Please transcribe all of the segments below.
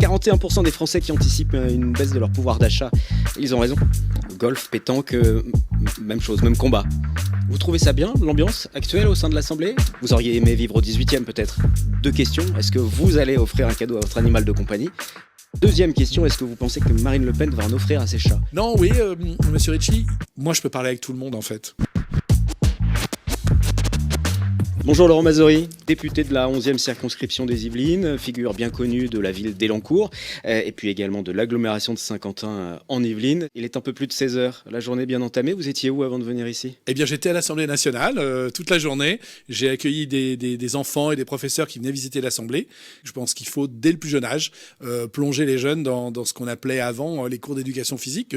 41% des Français qui anticipent une baisse de leur pouvoir d'achat. Ils ont raison. Golf, pétanque, même chose, même combat. Vous trouvez ça bien, l'ambiance actuelle au sein de l'Assemblée? Vous auriez aimé vivre au 18e peut-être? Deux questions. Est-ce que vous allez offrir un cadeau à votre animal de compagnie? Deuxième question, est-ce que vous pensez que Marine Le Pen va en offrir à ses chats? Non, oui, monsieur Ritchie, moi je peux parler avec tout le monde en fait. Bonjour Laurent Mazory, député de la 11e circonscription des Yvelines, figure bien connue de la ville d'Élancourt et puis également de l'agglomération de Saint-Quentin en Yvelines. Il est un peu plus de 16 heures, la journée bien entamée. Vous étiez où avant de venir ici? Eh bien, j'étais à l'Assemblée nationale toute la journée. J'ai accueilli des enfants et des professeurs qui venaient visiter l'Assemblée. Je pense qu'il faut, dès le plus jeune âge, plonger les jeunes dans ce qu'on appelait avant les cours d'éducation physique,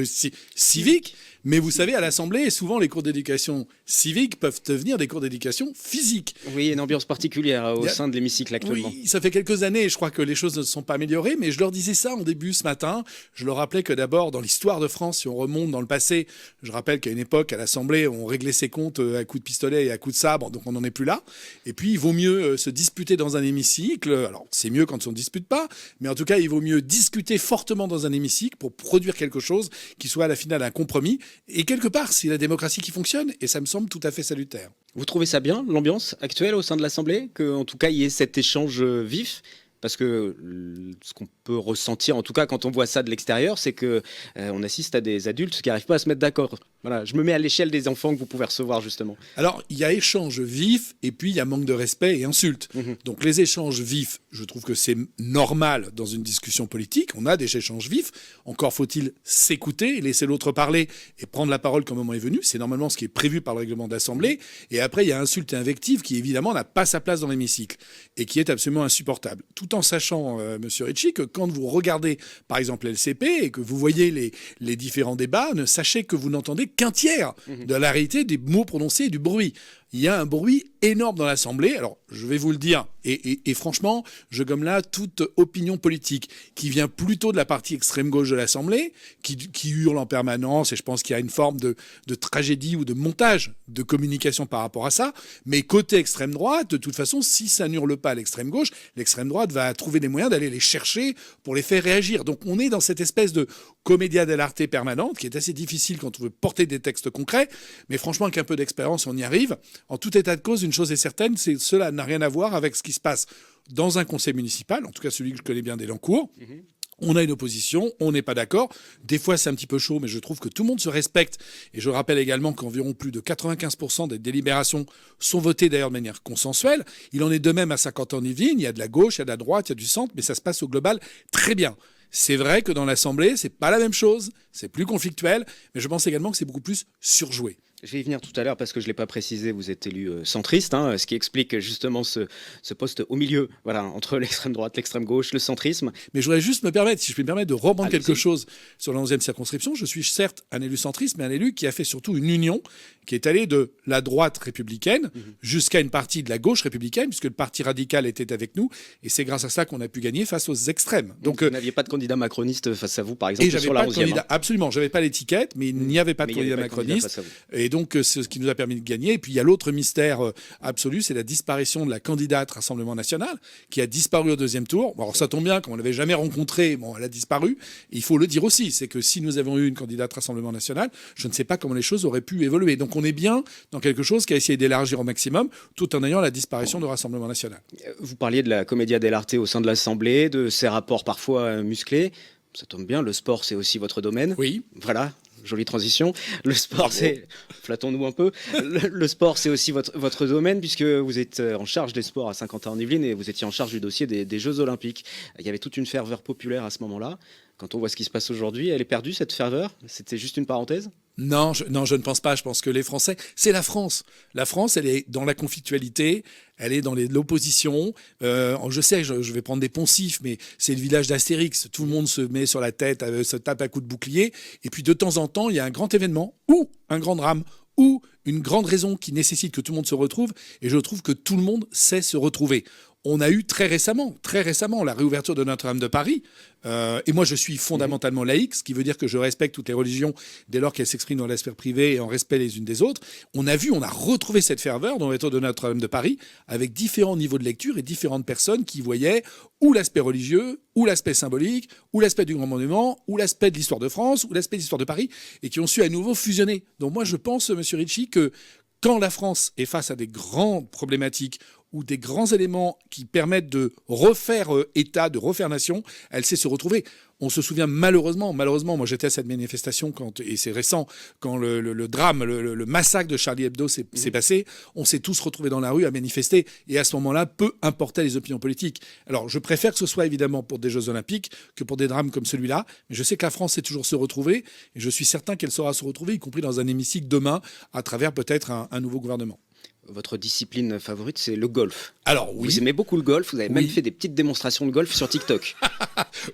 civique. Mais vous savez, à l'Assemblée, souvent les cours d'éducation civique peuvent devenir des cours d'éducation physique. Oui, une ambiance particulière au sein de l'hémicycle actuellement. Oui, ça fait quelques années, je crois que les choses ne se sont pas améliorées, mais je leur disais ça en début ce matin. Je leur rappelais que d'abord, dans l'histoire de France, si on remonte dans le passé, je rappelle qu'à une époque, à l'Assemblée, on réglait ses comptes à coups de pistolet et à coups de sabre, donc on n'en est plus là. Et puis, il vaut mieux se disputer dans un hémicycle. Alors, c'est mieux quand on ne dispute pas, mais en tout cas, il vaut mieux discuter fortement dans un hémicycle pour produire quelque chose qui soit à la finale un compromis. Et quelque part, c'est la démocratie qui fonctionne, et ça me semble tout à fait salutaire. Vous trouvez ça bien, l'ambiance actuelle au sein de l'Assemblée? Qu'en tout cas, il y ait cet échange vif? Parce que ce qu'on peut ressentir, en tout cas quand on voit ça de l'extérieur, c'est que on assiste à des adultes qui n'arrivent pas à se mettre d'accord. Voilà, je me mets à l'échelle des enfants que vous pouvez recevoir justement. Alors, il y a échange vif et puis il y a manque de respect et insulte. Donc les échanges vifs, je trouve que c'est normal dans une discussion politique. On a des échanges vifs. Encore faut-il s'écouter, laisser l'autre parler et prendre la parole quand le moment est venu. C'est normalement ce qui est prévu par le règlement d'Assemblée. Et après, il y a insulte et invective qui évidemment n'a pas sa place dans l'hémicycle et qui est absolument insupportable. Tout en sachant, monsieur Ritchie, que quand vous regardez par exemple LCP et que vous voyez les différents débats, sachez que vous n'entendez qu'un tiers de la réalité des mots prononcés et du bruit. Il y a un bruit énorme dans l'Assemblée. Alors, je vais vous le dire, et franchement, je gomme là toute opinion politique qui vient plutôt de la partie extrême-gauche de l'Assemblée, qui hurle en permanence, et je pense qu'il y a une forme de tragédie ou de montage de communication par rapport à ça. Mais côté extrême-droite, de toute façon, si ça n'hurle pas à l'extrême-gauche, l'extrême-droite va trouver des moyens d'aller les chercher pour les faire réagir. Donc, on est dans cette espèce de commedia dell'arte permanente qui est assez difficile quand on veut porter des textes concrets. Mais franchement, avec un peu d'expérience, on y arrive. En tout état de cause, une chose est certaine, c'est que cela n'a rien à voir avec ce qui se passe dans un conseil municipal, en tout cas celui que je connais bien d'Élancourt. On a une opposition, on n'est pas d'accord. Des fois, c'est un petit peu chaud, mais je trouve que tout le monde se respecte. Et je rappelle également qu'environ plus de 95% des délibérations sont votées d'ailleurs de manière consensuelle. Il en est de même à Saint-Quentin-en-Yvelines. Il y a de la gauche, il y a de la droite, il y a du centre, mais ça se passe au global très bien. C'est vrai que dans l'Assemblée, c'est pas la même chose, c'est plus conflictuel, mais je pense également que c'est beaucoup plus surjoué. Je vais y venir tout à l'heure parce que je ne l'ai pas précisé, vous êtes élu centriste, ce qui explique justement ce poste au milieu, voilà, entre l'extrême droite, l'extrême gauche, le centrisme. Mais je voudrais juste me permettre, si je peux me permettre de reprendre quelque chose sur la 11e circonscription. Je suis certes un élu centriste, mais un élu qui a fait surtout une union qui est allée de la droite républicaine jusqu'à une partie de la gauche républicaine, puisque le parti radical était avec nous, et c'est grâce à ça qu'on a pu gagner face aux extrêmes. Donc vous n'aviez pas de candidat macroniste face à vous, par exemple, sur la 11e. Absolument, j'avais pas l'étiquette, mais il n'y avait pas de candidat macroniste. Et donc, c'est ce qui nous a permis de gagner. Et puis, il y a l'autre mystère absolu, c'est la disparition de la candidate Rassemblement National, qui a disparu au deuxième tour. Bon, alors, ça tombe bien, comme on ne l'avait jamais rencontrée, bon, elle a disparu. Et il faut le dire aussi, c'est que si nous avions eu une candidate Rassemblement National, je ne sais pas comment les choses auraient pu évoluer. Donc, on est bien dans quelque chose qui a essayé d'élargir au maximum, tout en ayant la disparition de Rassemblement National. Vous parliez de la commedia dell'arte au sein de l'Assemblée, de ses rapports parfois musclés. Ça tombe bien, le sport, c'est aussi votre domaine. Oui. Voilà. Jolie transition. Le sport, c'est... Flattons-nous un peu. Le sport, c'est aussi votre domaine, puisque vous êtes en charge des sports à Saint-Quentin-en-Yvelines et vous étiez en charge du dossier des Jeux Olympiques. Il y avait toute une ferveur populaire à ce moment-là. Quand on voit ce qui se passe aujourd'hui, elle est perdue, cette ferveur? C'était juste une parenthèse? Non, je ne pense pas. Je pense que les Français, c'est la France. La France, elle est dans la conflictualité, elle est dans l'opposition. Je sais, je vais prendre des poncifs, mais c'est le village d'Astérix. Tout le monde se met sur la tête, se tape à coups de bouclier. Et puis de temps en temps, il y a un grand événement ou un grand drame ou une grande raison qui nécessite que tout le monde se retrouve. Et je trouve que tout le monde sait se retrouver. On a eu très récemment, la réouverture de Notre-Dame de Paris. Et moi, je suis fondamentalement laïque, ce qui veut dire que je respecte toutes les religions dès lors qu'elles s'expriment dans l'espace privé et en respect les unes des autres. On a retrouvé cette ferveur dans l'ouverture de Notre-Dame de Paris, avec différents niveaux de lecture et différentes personnes qui voyaient ou l'aspect religieux, ou l'aspect symbolique, ou l'aspect du Grand Monument, ou l'aspect de l'histoire de France, ou l'aspect de l'histoire de Paris, et qui ont su à nouveau fusionner. Donc moi, je pense, Monsieur Ricci, que quand la France est face à des grandes problématiques ou des grands éléments qui permettent de refaire État, de refaire nation, elle sait se retrouver. On se souvient malheureusement, moi j'étais à cette manifestation, et c'est récent, quand le drame, le massacre de Charlie Hebdo s'est passé, on s'est tous retrouvés dans la rue à manifester, et à ce moment-là, peu importaient les opinions politiques. Alors je préfère que ce soit évidemment pour des Jeux Olympiques que pour des drames comme celui-là, mais je sais que la France sait toujours se retrouver, et je suis certain qu'elle saura se retrouver, y compris dans un hémicycle demain, à travers peut-être un nouveau gouvernement. Votre discipline favorite, c'est le golf. Alors oui. Vous aimez beaucoup le golf, vous avez même fait des petites démonstrations de golf sur TikTok.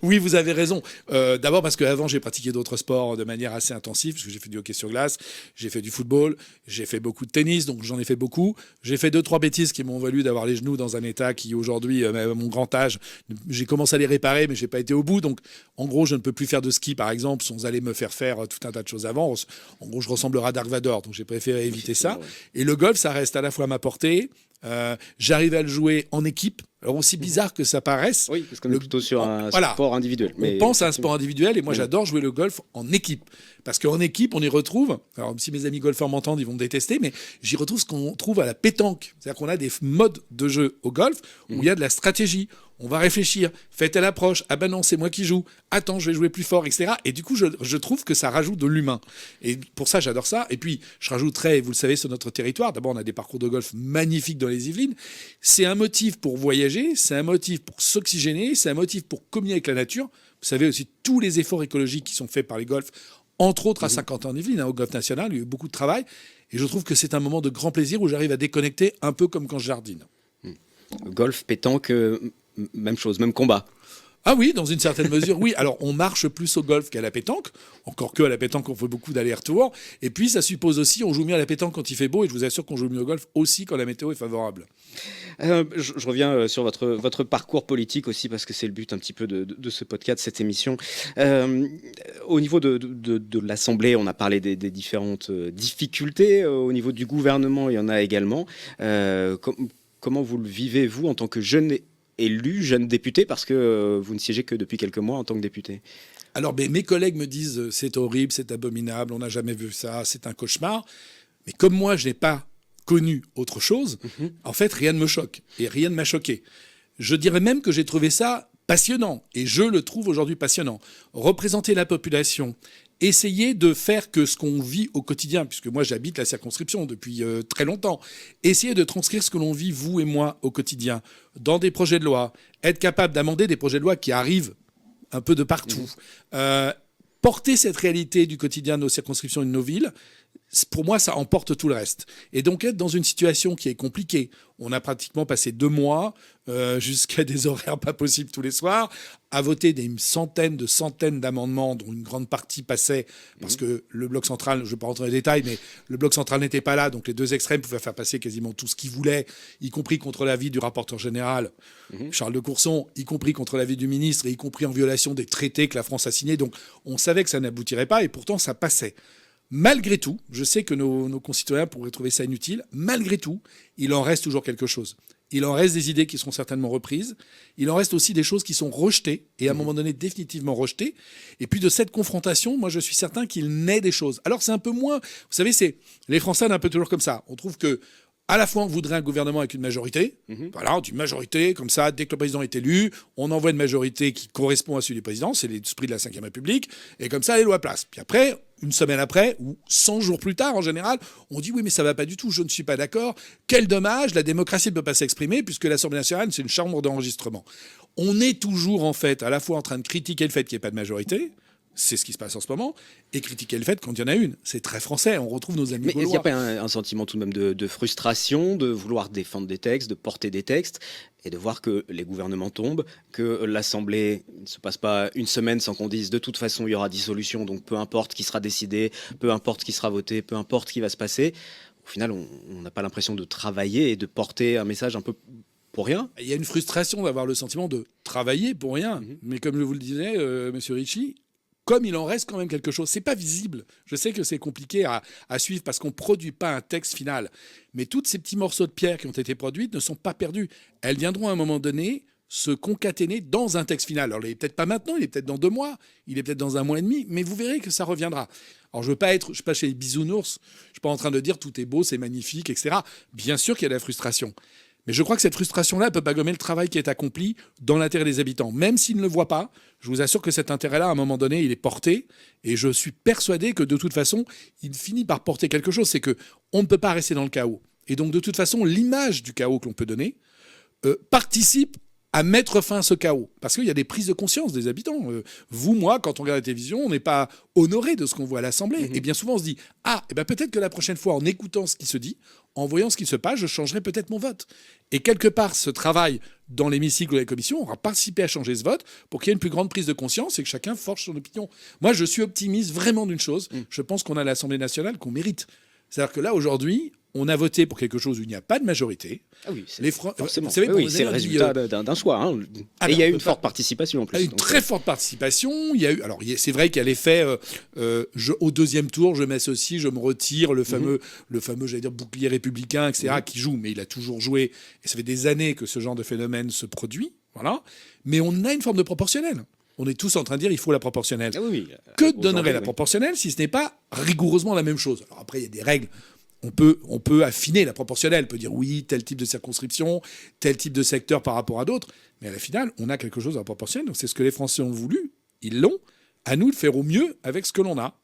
Oui, vous avez raison. D'abord parce qu'avant, j'ai pratiqué d'autres sports de manière assez intensive, parce que j'ai fait du hockey sur glace, j'ai fait du football, j'ai fait beaucoup de tennis, donc j'en ai fait beaucoup. J'ai fait 2-3 bêtises qui m'ont valu d'avoir les genoux dans un état qui, aujourd'hui, à mon grand âge, j'ai commencé à les réparer, mais j'ai pas été au bout. Donc, en gros, je ne peux plus faire de ski, par exemple, sans aller me faire tout un tas de choses avant. En gros, je ressemblerai à Dark Vador, donc j'ai préféré éviter ça. Et le golf, ça reste à la fois à ma portée. J'arrive à le jouer en équipe. Alors aussi bizarre que ça paraisse. Oui, parce qu'on est plutôt sur un sport individuel. On pense à un sport individuel et moi j'adore jouer le golf en équipe. Parce qu'en équipe, on y retrouve, alors si mes amis golfeurs m'entendent, ils vont me détester, mais j'y retrouve ce qu'on trouve à la pétanque. C'est-à-dire qu'on a des modes de jeu au golf où il y a de la stratégie. On va réfléchir, fais telle approche, ah ben non, c'est moi qui joue, attends, je vais jouer plus fort, etc. Et du coup, je trouve que ça rajoute de l'humain. Et pour ça, j'adore ça. Et puis, je rajouterais, vous le savez, sur notre territoire, d'abord, on a des parcours de golf magnifiques dans les Yvelines. C'est un motif pour voyager, c'est un motif pour s'oxygéner, c'est un motif pour communier avec la nature. Vous savez aussi tous les efforts écologiques qui sont faits par les golfs, entre autres à 50 ans en Yvelines, au golf national, il y a eu beaucoup de travail. Et je trouve que c'est un moment de grand plaisir où j'arrive à déconnecter un peu comme quand je jardine. Golf, pétanque, même chose, même combat. Ah oui, dans une certaine mesure, oui. Alors, on marche plus au golf qu'à la pétanque. Encore que à la pétanque, on fait beaucoup d'allers-retours. Et puis, ça suppose aussi, on joue mieux à la pétanque quand il fait beau. Et je vous assure qu'on joue mieux au golf aussi quand la météo est favorable. Je reviens sur votre parcours politique aussi, parce que c'est le but un petit peu de ce podcast, cette émission. Au niveau de l'Assemblée, on a parlé des différentes difficultés. Au niveau du gouvernement, il y en a également. Comment vous le vivez, vous, en tant que jeune élu, jeune député, parce que vous ne siégez que depuis quelques mois en tant que député? Alors, mes collègues me disent c'est horrible, c'est abominable, on n'a jamais vu ça, c'est un cauchemar. Mais comme moi, je n'ai pas connu autre chose, en fait, rien ne me choque et rien ne m'a choqué. Je dirais même que j'ai trouvé ça passionnant et je le trouve aujourd'hui passionnant. Représenter la population, essayer de faire que ce qu'on vit au quotidien, puisque moi j'habite la circonscription depuis très longtemps, essayer de transcrire ce que l'on vit, vous et moi, au quotidien, dans des projets de loi, être capable d'amender des projets de loi qui arrivent un peu de partout, porter cette réalité du quotidien de nos circonscriptions et de nos villes, pour moi, ça emporte tout le reste. Et donc, être dans une situation qui est compliquée, on a pratiquement passé 2 mois, jusqu'à des horaires pas possibles tous les soirs, à voter des centaines d'amendements, dont une grande partie passait, parce que le bloc central, je ne vais pas rentrer dans les détails, mais le bloc central n'était pas là, donc les deux extrêmes pouvaient faire passer quasiment tout ce qu'ils voulaient, y compris contre l'avis du rapporteur général, Charles de Courson, y compris contre l'avis du ministre, et y compris en violation des traités que la France a signés. Donc, on savait que ça n'aboutirait pas, et pourtant, ça passait. Malgré tout, je sais que nos concitoyens pourraient trouver ça inutile, malgré tout, il en reste toujours quelque chose. Il en reste des idées qui seront certainement reprises. Il en reste aussi des choses qui sont rejetées, et à un moment donné définitivement rejetées. Et puis de cette confrontation, moi je suis certain qu'il naît des choses. Alors c'est un peu moins... Vous savez, les Français sont un peu toujours comme ça. On trouve que à la fois, on voudrait un gouvernement avec une majorité. Voilà, on dit majorité, comme ça, dès que le président est élu, on envoie une majorité qui correspond à celui du président. C'est l'esprit de la Ve République. Et comme ça, les lois passent. Puis après, une semaine après, ou 100 jours plus tard, en général, on dit oui, mais ça va pas du tout, je ne suis pas d'accord. Quel dommage, la démocratie ne peut pas s'exprimer puisque l'Assemblée nationale, c'est une chambre d'enregistrement. On est toujours, en fait, à la fois en train de critiquer le fait qu'il n'y ait pas de majorité. C'est ce qui se passe en ce moment, et critiquer le fait quand il y en a une. C'est très français, on retrouve nos amis gaulois. Mais il n'y a pas un sentiment tout de même de frustration, de vouloir défendre des textes, de porter des textes, et de voir que les gouvernements tombent, que l'Assemblée ne se passe pas une semaine sans qu'on dise de toute façon il y aura dissolution, donc peu importe qui sera décidé, peu importe qui sera voté, peu importe ce qui va se passer. Au final, on n'a pas l'impression de travailler et de porter un message un peu pour rien. Il y a une frustration d'avoir le sentiment de travailler pour rien. Mais comme je vous le disais, Monsieur Ricci, comme il en reste quand même quelque chose, c'est pas visible. Je sais que c'est compliqué à suivre parce qu'on ne produit pas un texte final. Mais tous ces petits morceaux de pierre qui ont été produits ne sont pas perdus. Elles viendront à un moment donné se concaténer dans un texte final. Alors, il n'est peut-être pas maintenant, il est peut-être dans 2 mois, il est peut-être dans 1 mois et demi, mais vous verrez que ça reviendra. Alors, je ne suis pas chez les bisounours, je ne suis pas en train de dire tout est beau, c'est magnifique, etc. Bien sûr qu'il y a de la frustration. Mais je crois que cette frustration-là ne peut pas gommer le travail qui est accompli dans l'intérêt des habitants. Même s'ils ne le voient pas, je vous assure que cet intérêt-là, à un moment donné, il est porté. Et je suis persuadé que de toute façon, il finit par porter quelque chose. C'est qu'on ne peut pas rester dans le chaos. Et donc, de toute façon, l'image du chaos que l'on peut donner participe à mettre fin à ce chaos. Parce qu'il y a des prises de conscience des habitants. Vous, moi, quand on regarde la télévision, on n'est pas honoré de ce qu'on voit à l'Assemblée. Et bien souvent, on se dit « Ah, eh ben peut-être que la prochaine fois, en écoutant ce qui se dit, en voyant ce qui se passe, je changerai peut-être mon vote. » Et quelque part, ce travail dans l'hémicycle ou la commission aura participé à changer ce vote pour qu'il y ait une plus grande prise de conscience et que chacun forge son opinion. Moi, je suis optimiste vraiment d'une chose. Je pense qu'on a l'Assemblée nationale qu'on mérite. C'est-à-dire que là, aujourd'hui, on a voté pour quelque chose où il n'y a pas de majorité. Ah oui, forcément. Vous savez, c'est le résultat d'un choix. Hein. Et il y a eu une forte participation en plus. Il y a eu une très forte participation. Il y a eu, alors, c'est vrai qu'il y a l'effet au 2e tour, je m'associe, je me retire, le fameux, j'allais dire, bouclier républicain, etc., qui joue, mais il a toujours joué. Et ça fait des années que ce genre de phénomène se produit. Voilà. Mais on a une forme de proportionnelle. On est tous en train de dire il faut la proportionnelle. Ah oui, que donnerait la proportionnelle si ce n'est pas rigoureusement la même chose? Alors après, il y a des règles. On peut affiner la proportionnelle. On peut dire oui, tel type de circonscription, tel type de secteur par rapport à d'autres. Mais à la finale, on a quelque chose à proportionnel. Donc c'est ce que les Français ont voulu. Ils l'ont. À nous de faire au mieux avec ce que l'on a.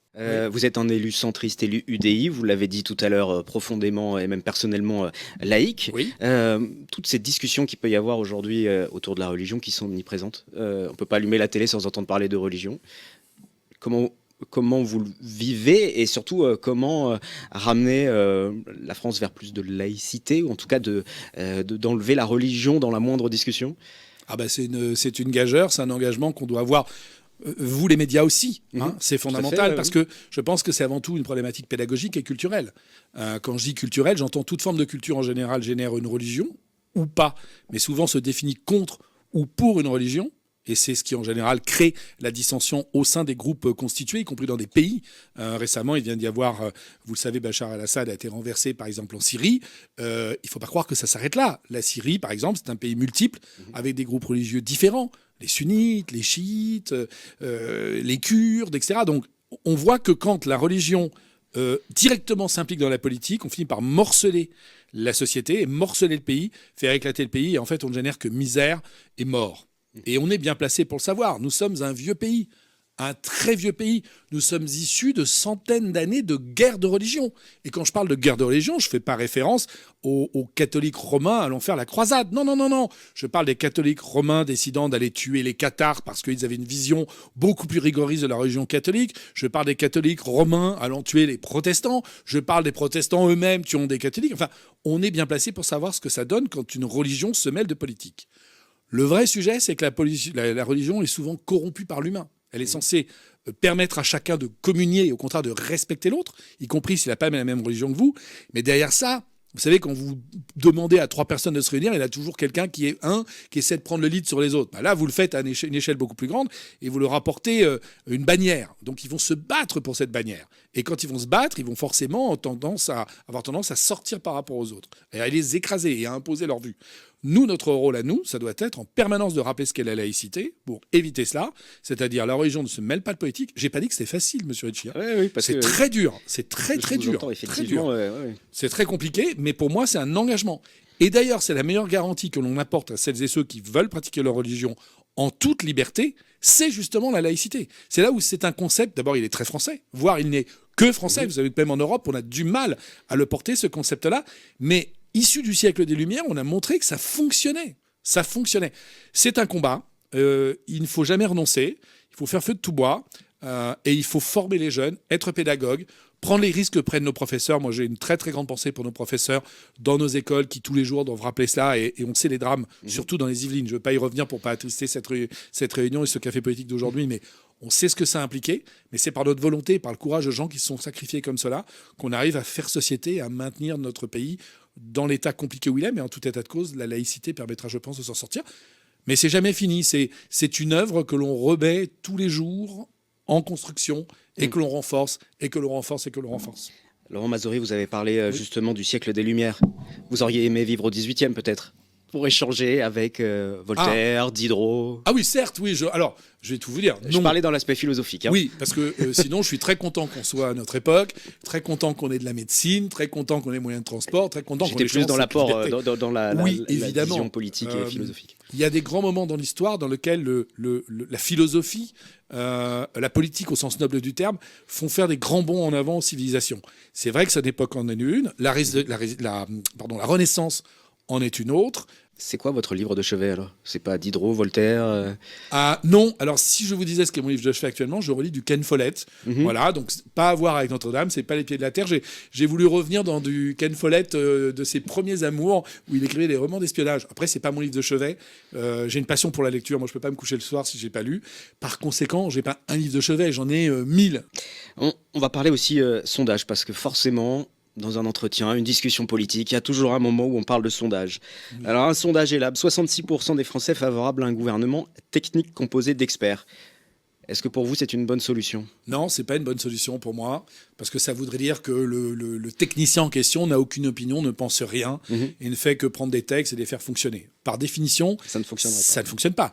Vous êtes un élu centriste, élu UDI, vous l'avez dit tout à l'heure, profondément et même personnellement laïque. Oui. Toutes ces discussions qu'il peut y avoir aujourd'hui autour de la religion qui sont omniprésentes. On ne peut pas allumer la télé sans entendre parler de religion. Comment vous le vivez et surtout comment ramener la France vers plus de laïcité ou en tout cas d'enlever la religion dans la moindre discussion? Ah ben c'est une gageure, c'est un engagement qu'on doit avoir. Vous, les médias aussi, c'est fondamental parce que je pense que c'est avant tout une problématique pédagogique et culturelle. Quand je dis culturelle, j'entends toute forme de culture en général génère une religion ou pas, mais souvent se définit contre ou pour une religion. Et c'est ce qui, en général, crée la dissension au sein des groupes constitués, y compris dans des pays. Récemment, il vient d'y avoir, vous le savez, Bachar el-Assad a été renversé, par exemple, en Syrie. Il ne faut pas croire que ça s'arrête là. La Syrie, par exemple, c'est un pays multiple, avec des groupes religieux différents. Les sunnites, les chiites, les kurdes, etc. Donc, on voit que quand la religion directement s'implique dans la politique, on finit par morceler la société et morceler le pays, faire éclater le pays. Et en fait, on ne génère que misère et mort. Et on est bien placé pour le savoir. Nous sommes un vieux pays, un très vieux pays. Nous sommes issus de centaines d'années de guerre de religion. Et quand je parle de guerre de religion, je ne fais pas référence aux catholiques romains allant faire la croisade. Non, non, non, non. Je parle des catholiques romains décidant d'aller tuer les cathares parce qu'ils avaient une vision beaucoup plus rigoriste de la religion catholique. Je parle des catholiques romains allant tuer les protestants. Je parle des protestants eux-mêmes tuant des catholiques. Enfin, on est bien placé pour savoir ce que ça donne quand une religion se mêle de politique. Le vrai sujet, c'est que la religion est souvent corrompue par l'humain. Elle est censée permettre à chacun de communier et au contraire de respecter l'autre, y compris s'il n'a pas la même religion que vous. Mais derrière ça, vous savez, quand vous demandez à 3 personnes de se réunir, il y a toujours quelqu'un qui essaie de prendre le lead sur les autres. Là, vous le faites à une échelle beaucoup plus grande et vous leur apportez une bannière. Donc, ils vont se battre pour cette bannière. Et quand ils vont se battre, ils vont forcément avoir tendance à sortir par rapport aux autres, et à les écraser et à imposer leur vue. Nous, notre rôle à nous, ça doit être en permanence de rappeler ce qu'est la laïcité pour éviter cela, c'est-à-dire la religion ne se mêle pas de politique. J'ai pas dit que c'était facile, monsieur Ricci. Oui, c'est très dur, c'est très dur. Très dur. C'est très compliqué, mais pour moi, c'est un engagement. Et d'ailleurs, c'est la meilleure garantie que l'on apporte à celles et ceux qui veulent pratiquer leur religion en toute liberté, c'est justement la laïcité. C'est là où c'est un concept, d'abord il est très français, voire il n'est que français. Vous savez que même en Europe, on a du mal à le porter, ce concept-là, mais issu du siècle des Lumières, on a montré que ça fonctionnait. Ça fonctionnait. C'est un combat. Il ne faut jamais renoncer. Il faut faire feu de tout bois. Et il faut former les jeunes, être pédagogue, prendre les risques que prennent nos professeurs. Moi, j'ai une très, très grande pensée pour nos professeurs dans nos écoles qui, tous les jours, doivent rappeler cela. Et on sait les drames, surtout dans les Yvelines. Je ne veux pas y revenir pour ne pas attrister cette réunion et ce café politique d'aujourd'hui. Mais On sait ce que ça a impliqué, mais c'est par notre volonté, par le courage de gens qui se sont sacrifiés comme cela, qu'on arrive à faire société, à maintenir notre pays dans l'état compliqué où il est. Mais en tout état de cause, la laïcité permettra, je pense, de s'en sortir. Mais c'est jamais fini. C'est une œuvre que l'on remet tous les jours en construction et que l'on renforce, et que l'on renforce, et que l'on renforce. Laurent Mazory, vous avez parlé justement du siècle des Lumières. Vous auriez aimé vivre au XVIIIe peut-être, pour échanger avec Voltaire, Diderot. Ah oui, certes, oui. Alors, je vais tout vous dire. Je parlais dans l'aspect philosophique. Hein. Oui, parce que sinon, je suis très content qu'on soit à notre époque, très content qu'on ait de la médecine, très content qu'on ait moyens de transport, très content qu'on ait J'étais plus dans l'apport, dans la vision politique et philosophique. Il y a des grands moments dans l'histoire dans lesquels la philosophie, la politique au sens noble du terme, font faire des grands bonds en avant aux civilisations. C'est vrai que cette époque en est une, la Renaissance en est une autre. C'est quoi votre livre de chevet alors ? C'est pas Diderot, Voltaire Ah non, alors si je vous disais ce qu'est mon livre de chevet actuellement, je relis du Ken Follett. Voilà, donc pas à voir avec Notre-Dame, c'est pas Les Pieds de la Terre. J'ai voulu revenir dans du Ken Follett de ses premiers amours où il écrivait des romans d'espionnage. Après, c'est pas mon livre de chevet. J'ai une passion pour la lecture. Moi, je peux pas me coucher le soir si j'ai pas lu. Par conséquent, j'ai pas un livre de chevet, j'en ai 1000. On va parler aussi sondage parce que forcément. Dans un entretien, une discussion politique, il y a toujours un moment où on parle de sondage. Oui. Alors un sondage est là, 66% des Français favorables à un gouvernement technique composé d'experts. Est-ce que pour vous c'est une bonne solution ? Non, c'est pas une bonne solution pour moi, parce que ça voudrait dire que le technicien en question n'a aucune opinion, ne pense rien, et ne fait que prendre des textes et les faire fonctionner. Par définition, ça ne fonctionnerait pas. Ça ne fonctionne pas.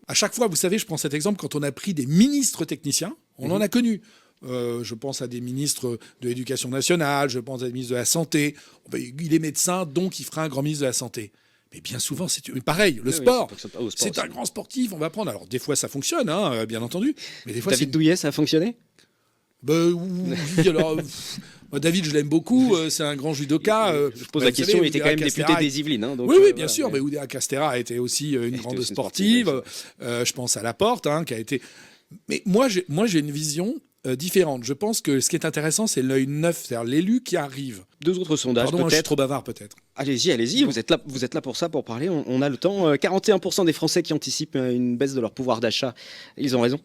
À chaque fois, vous savez, je prends cet exemple, quand on a pris des ministres techniciens, on en a connu. Je pense à des ministres de l'Éducation nationale, je pense à des ministres de la Santé. Il est médecin, donc il fera un grand ministre de la Santé. Mais bien souvent, c'est pareil. Le sport, c'est un grand sportif, on va prendre. Alors, des fois, ça fonctionne, bien entendu. Mais des fois, David Douillet, ça a fonctionné ? Oui, alors... David, je l'aime beaucoup, c'est un grand judoka. Je pose la question, il était quand même député des Yvelines. Donc, oui, bien sûr, mais Oudéa Castéra a été aussi une grande sportive. Je pense à Laporte, qui a été... Mais moi, j'ai une vision différente. Je pense que ce qui est intéressant, c'est l'œil neuf, c'est-à-dire l'élu qui arrive. Deux autres sondages, Pardon, je suis trop bavard, peut-être. Allez-y, vous êtes là pour ça, pour parler, on a le temps. 41% des Français qui anticipent une baisse de leur pouvoir d'achat, ils ont raison.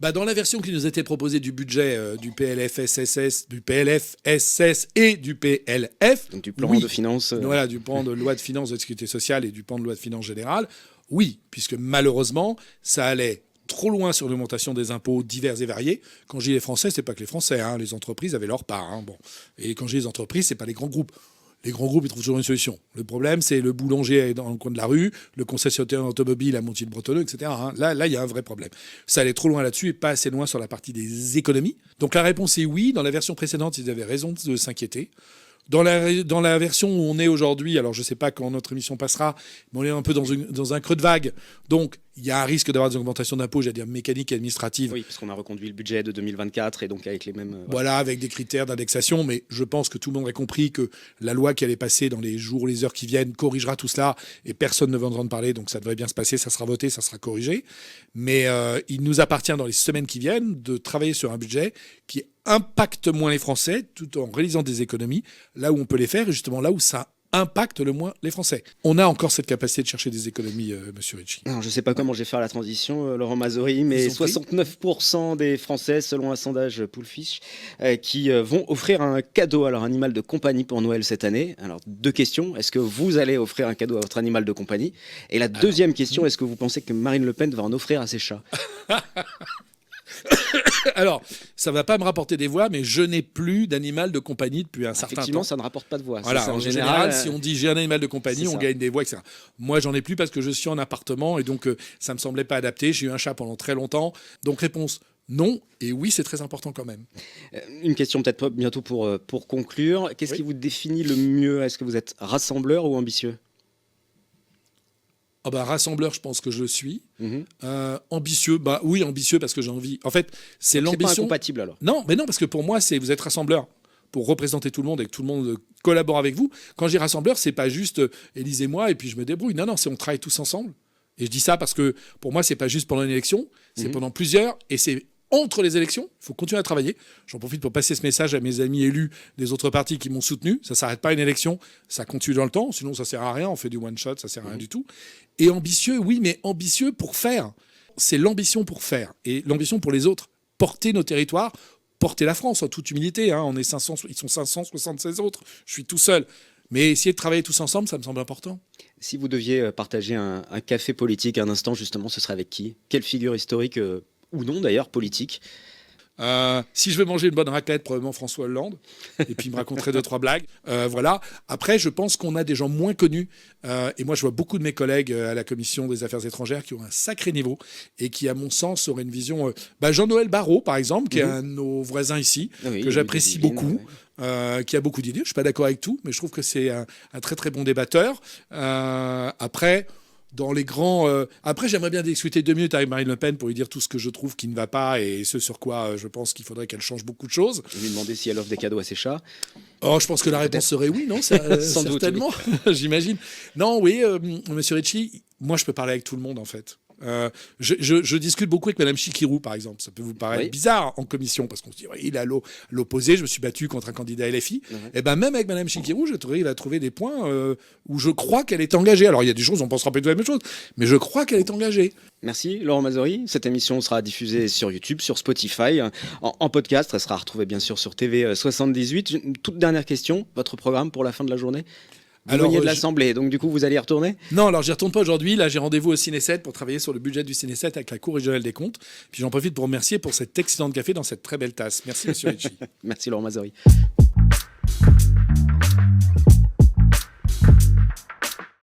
Dans la version qui nous était proposée du budget du PLFSS et du PLF... Donc du plan de finances... Voilà, du plan de loi de finances de la sécurité sociale et du plan de loi de finances générale. Oui, puisque malheureusement, ça allait trop loin sur l'augmentation des impôts divers et variés. Quand je dis les Français, c'est pas que les Français, les entreprises avaient leur part. Bon. Et quand je dis les entreprises, c'est pas les grands groupes. Les grands groupes, ils trouvent toujours une solution. Le problème, c'est le boulanger dans le coin de la rue, le concessionnaire automobile à Montiel-Bretonneux, etc. Là, il y a un vrai problème. Ça allait trop loin là-dessus et pas assez loin sur la partie des économies. Donc la réponse est oui. Dans la version précédente, ils avaient raison de s'inquiéter. Dans la version où on est aujourd'hui, alors je ne sais pas quand notre émission passera, mais on est un peu dans un creux de vague. Donc, il y a un risque d'avoir des augmentations d'impôts, j'allais dire mécaniques et administratives. Oui, parce qu'on a reconduit le budget de 2024 et donc avec les mêmes... Voilà, avec des critères d'indexation. Mais je pense que tout le monde a compris que la loi qui allait passer dans les jours, les heures qui viennent corrigera tout cela et personne ne va entendre parler. Donc, ça devrait bien se passer, ça sera voté, ça sera corrigé. Mais il nous appartient dans les semaines qui viennent de travailler sur un budget qui impacte moins les Français tout en réalisant des économies là où on peut les faire et justement là où ça impacte le moins les Français. On a encore cette capacité de chercher des économies, Monsieur Ricci. Non, je ne sais pas comment je vais faire la transition, Laurent Mazory, mais 69% des Français, selon un sondage Poolfish, qui vont offrir un cadeau à leur animal de compagnie pour Noël cette année. Alors, deux questions. Est-ce que vous allez offrir un cadeau à votre animal de compagnie ? Et la deuxième question, est-ce que vous pensez que Marine Le Pen va en offrir à ses chats ? Alors, ça ne va pas me rapporter des voix, mais je n'ai plus d'animal de compagnie depuis un certain temps. Effectivement, ça ne rapporte pas de voix. Voilà, ça, en général, si on dit j'ai un animal de compagnie, on gagne des voix, etc. Moi, j'en ai plus parce que je suis en appartement et donc ça ne me semblait pas adapté. J'ai eu un chat pendant très longtemps. Donc, réponse non. Et oui, c'est très important quand même. Une question peut-être bientôt pour conclure. Qu'est-ce qui vous définit le mieux ? Est-ce que vous êtes rassembleur ou ambitieux ? Rassembleur, je pense que je le suis. Ambitieux, oui, ambitieux parce que j'ai envie. En fait, c'est donc l'ambition. C'est pas incompatible alors. Non, mais non, parce que pour moi, vous êtes rassembleur pour représenter tout le monde et que tout le monde collabore avec vous. Quand je dis rassembleur, c'est pas juste élisez-moi et puis je me débrouille. Non, c'est on travaille tous ensemble. Et je dis ça parce que pour moi, c'est pas juste pendant une élection, c'est pendant plusieurs et c'est entre les élections, il faut continuer à travailler. J'en profite pour passer ce message à mes amis élus des autres partis qui m'ont soutenu. Ça ne s'arrête pas une élection, ça continue dans le temps, sinon ça ne sert à rien. On fait du one-shot, ça ne sert à rien du tout. Et ambitieux, oui, mais ambitieux pour faire. c'est l'ambition pour faire et l'ambition pour les autres. Porter nos territoires, porter la France en toute humilité. Hein. Ils sont 576 autres. Je suis tout seul. Mais essayer de travailler tous ensemble, ça me semble important. Si vous deviez partager un café politique un instant, justement, ce serait avec qui? Quelle figure historique, ou non d'ailleurs, politique? Si je veux manger une bonne raclette, probablement François Hollande. Et puis il me raconterait 2-3 blagues. Voilà. Après, je pense qu'on a des gens moins connus. Et moi, je vois beaucoup de mes collègues à la Commission des Affaires étrangères qui ont un sacré niveau et qui, à mon sens, auraient une vision... Jean-Noël Barrot, par exemple, qui est un de nos voisins ici, que j'apprécie beaucoup. Qui a beaucoup d'idées. Je ne suis pas d'accord avec tout, mais je trouve que c'est un très très bon débatteur. Après, dans les grands... Après, j'aimerais bien discuter 2 minutes avec Marine Le Pen pour lui dire tout ce que je trouve qui ne va pas et ce sur quoi je pense qu'il faudrait qu'elle change beaucoup de choses. Je lui demander si elle offre des cadeaux à ses chats. Oh, je pense que la réponse serait oui, non? Sans certainement, doute, oui. J'imagine. Non, oui, Monsieur Ricci, moi je peux parler avec tout le monde en fait. Je discute beaucoup avec Madame Chikirou, par exemple. Ça peut vous paraître bizarre en commission, parce qu'on se dit, il est à l'opposé, je me suis battu contre un candidat LFI. Et ben même avec Madame Chikirou, il va trouver des points où je crois qu'elle est engagée. Alors il y a des choses, on pensera pas de la même chose, mais je crois qu'elle est engagée. Merci Laurent Mazori. Cette émission sera diffusée sur YouTube, sur Spotify, en podcast. Elle sera retrouvée bien sûr sur TV 78. Une toute dernière question, votre programme pour la fin de la journée? Vous veniez de l'Assemblée, donc du coup, vous allez y retourner? Non, alors j'y retourne pas aujourd'hui. Là, j'ai rendez-vous au Ciné 7 pour travailler sur le budget du Ciné 7 avec la Cour régionale des comptes. Puis j'en profite pour remercier pour cet excellent café dans cette très belle tasse. Merci, Monsieur Ricci. Merci, Laurent Mazori.